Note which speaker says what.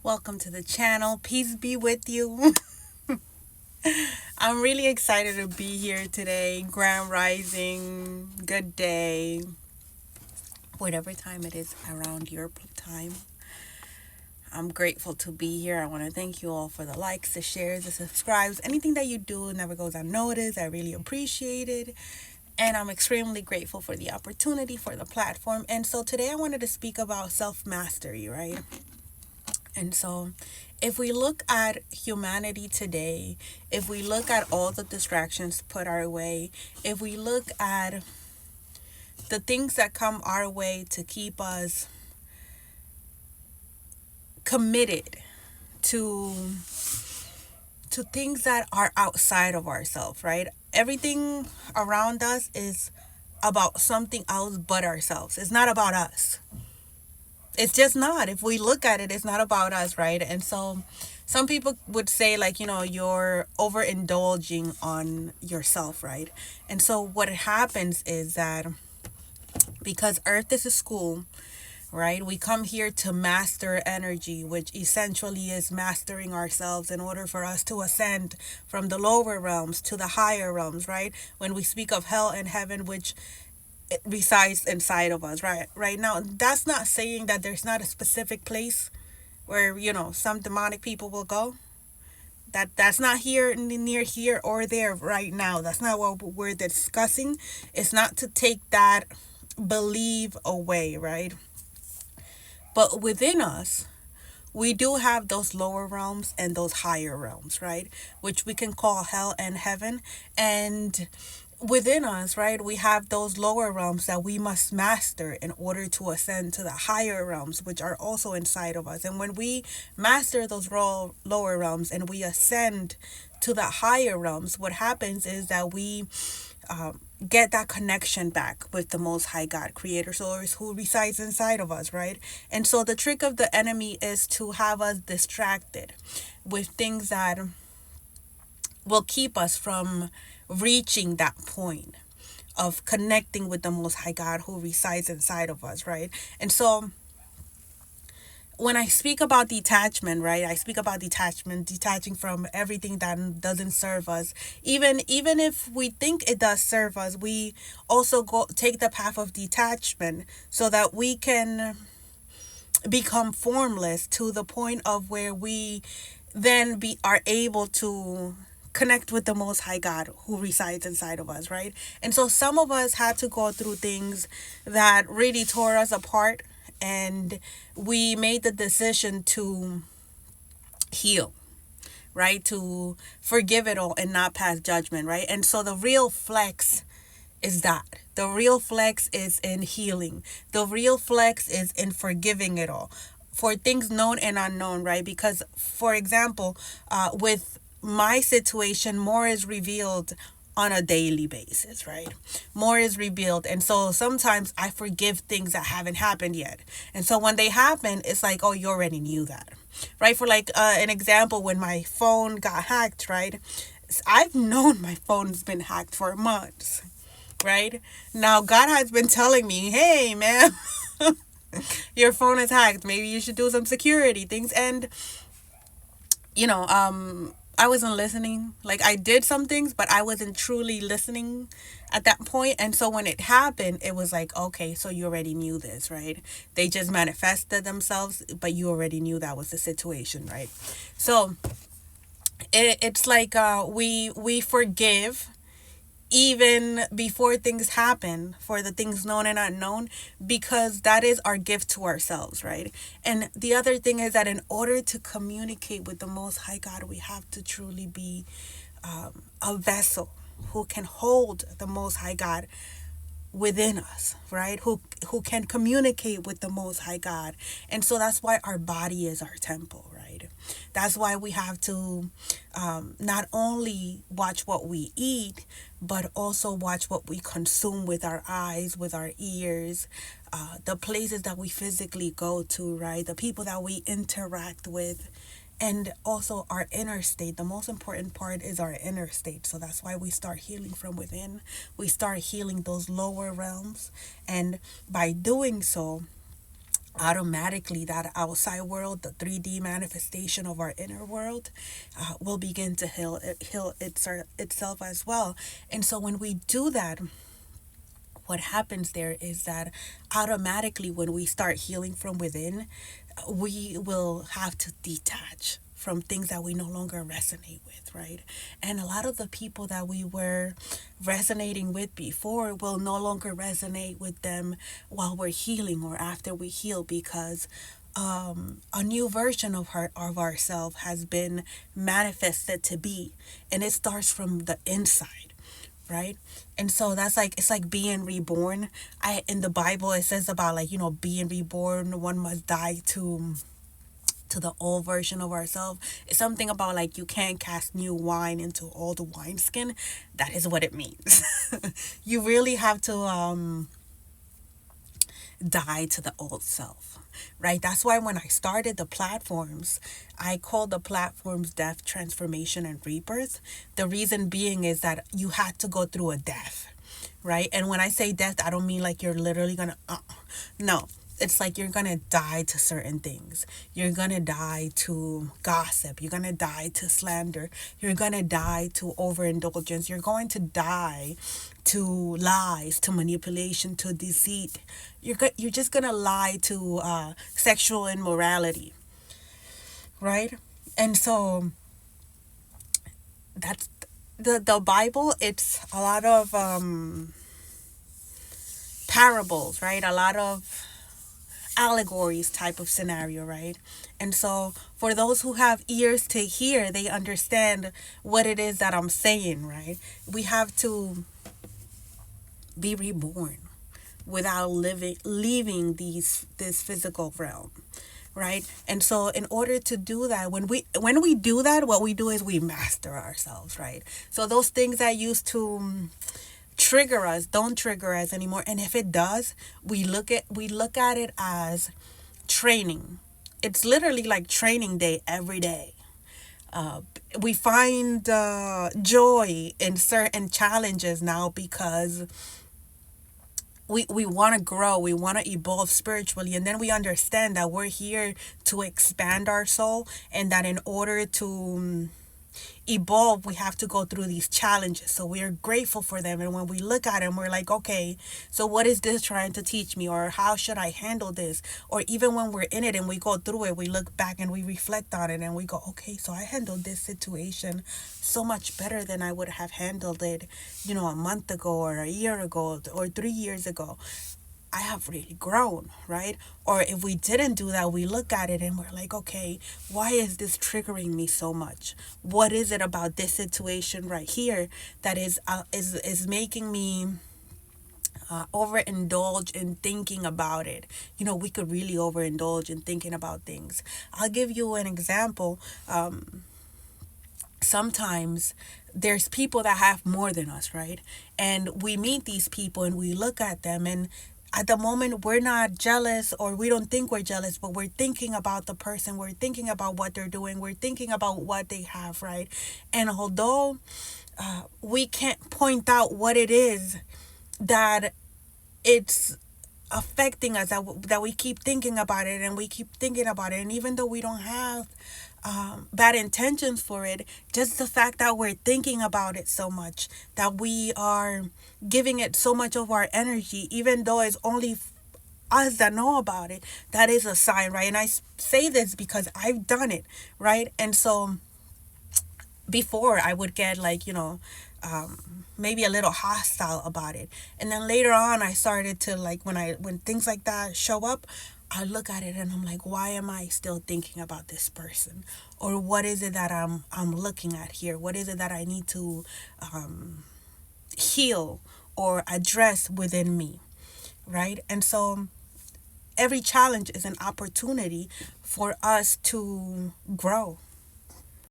Speaker 1: Welcome to the channel. Peace be with you. I'm really excited to be here today. Grand Rising, good day, whatever time it is around your time. I'm grateful to be here. I want to thank you all for the likes, the shares, the subscribes. Anything that you do never goes unnoticed. I really appreciate it. And I'm extremely grateful for the opportunity, for the platform. And so today I wanted to speak about self mastery, right? And so, if we look at humanity today, if we look at all the distractions put our way, if we look at the things that come our way to keep us committed to things that are outside of ourselves, right? Everything around us is about something else but ourselves. It's not about us. It's just not. If we look at it, it's not about us, right? And so some people would say, like, you're overindulging on yourself, right? And so what happens is that because Earth is a school, right? We come here to master energy, which essentially is mastering ourselves in order for us to ascend from the lower realms to the higher realms, right? When we speak of hell and heaven, which it resides inside of us, right now, that's not saying that there's not a specific place where some demonic people will go. That's not here, near here or there right now. That's not what we're discussing. It's not to take that belief away, right? But within us, we do have those lower realms and those higher realms, right? Which we can call hell and heaven. And within us, right, we have those lower realms that we must master in order to ascend to the higher realms, which are also inside of us. And when we master those lower realms and we ascend to the higher realms, what happens is that we get that connection back with the Most High God, Creator Source, who resides inside of us, right? And so the trick of the enemy is to have us distracted with things that will keep us from reaching that point of connecting with the Most High God who resides inside of us, right? And so when I speak about detachment, right, I speak about detaching from everything that doesn't serve us. Even if we think it does serve us, we also go take the path of detachment so that we can become formless to the point of where we then be are able to connect with the Most High God who resides inside of us, right? And so some of us had to go through things that really tore us apart, and we made the decision to heal, right? To forgive it all and not pass judgment, right? And so the real flex is that. The real flex is in healing. The real flex is in forgiving it all for things known and unknown, right? Because, for example, with my situation, more is revealed on a daily basis, right? More is revealed. And so sometimes I forgive things that haven't happened yet. And so when they happen, it's like, oh, you already knew that, right? For like an example, when my phone got hacked, right? I've known my phone's been hacked for months, right? Now, God has been telling me, hey, man, your phone is hacked. Maybe you should do some security things. And, I wasn't listening. Like, I did some things, but I wasn't truly listening at that point. And so when it happened, it was like, okay, so you already knew this, right? They just manifested themselves, but you already knew that was the situation, right? So it's like we forgive even before things happen for the things known and unknown, because that is our gift to ourselves, right? And the other thing is that in order to communicate with the Most High God, we have to truly be a vessel who can hold the Most High God within us, right? Who can communicate with the Most High God. And so that's why our body is our temple, right? That's why we have to not only watch what we eat, but also watch what we consume with our eyes, with our ears, the places that we physically go to, right? The people that we interact with, and also our inner state. The most important part is our inner state. So that's why we start healing from within. We start healing those lower realms. And by doing so, automatically that outside world, the 3D manifestation of our inner world, will begin to heal itself as well. And so when we do that, what happens there is that automatically when we start healing from within, we will have to detach from things that we no longer resonate with, right? And a lot of the people that we were resonating with before will no longer resonate with them while we're healing or after we heal, because a new version of ourselves has been manifested to be, and it starts from the inside, right? And so that's like, it's like being reborn. I In the Bible it says about, like, being reborn, one must die to the old version of ourselves. It's something about, like, you can't cast new wine into old wineskin. That is what it means. You really have to die to the old self, right? That's why when I started the platforms, I called the platforms Death, Transformation, and Rebirth. The reason being is that you had to go through a death, right? And when I say death, I don't mean like you're literally gonna, no. It's like you're gonna die to certain things. You're gonna die to gossip. You're gonna die to slander. You're gonna die to overindulgence. You're going to die to lies, to manipulation, to deceit. You're just gonna lie to sexual immorality, right? And so that's the Bible. It's a lot of parables, right? A lot of allegories type of scenario, right? And so for those who have ears to hear, they understand what it is that I'm saying, right? We have to be reborn without leaving this physical realm, right? And so in order to do that, when we do that, what we do is we master ourselves, right? So those things that used to trigger us don't trigger us anymore. And if it does, we look at it as training. It's literally like training day every day. We find joy in certain challenges now because we want to grow, we want to evolve spiritually, and then we understand that we're here to expand our soul, and that in order to evolve, we have to go through these challenges. So we're grateful for them. And when we look at them, we're like, okay, so what is this trying to teach me? Or how should I handle this? Or even when we're in it and we go through it, we look back and we reflect on it and we go, okay, so I handled this situation so much better than I would have handled it, a month ago or a year ago or 3 years ago. I have really grown, right? Or if we didn't do that, we look at it and we're like, okay, why is this triggering me so much? What is it about this situation right here that is making me overindulge in thinking about it? We could really overindulge in thinking about things. I'll give you an example. Sometimes there's people that have more than us, right? And we meet these people and we look at them, and at the moment we're not jealous, or we don't think we're jealous, but we're thinking about the person, we're thinking about what they're doing, we're thinking about what they have, right? And although we can't point out what it is that it's affecting us, that we keep thinking about it and we keep thinking about it, and even though we don't have bad intentions for it, just the fact that we're thinking about it so much, that we are giving it so much of our energy, even though it's only us that know about it, that is a sign, right? And I say this because I've done it, right? And so before I would get, like, maybe a little hostile about it, and then later on I started to, like, when things like that show up, I look at it and I'm like, why am I still thinking about this person? Or what is it that I'm looking at here? What is it that I need to heal or address within me, right? And so every challenge is an opportunity for us to grow,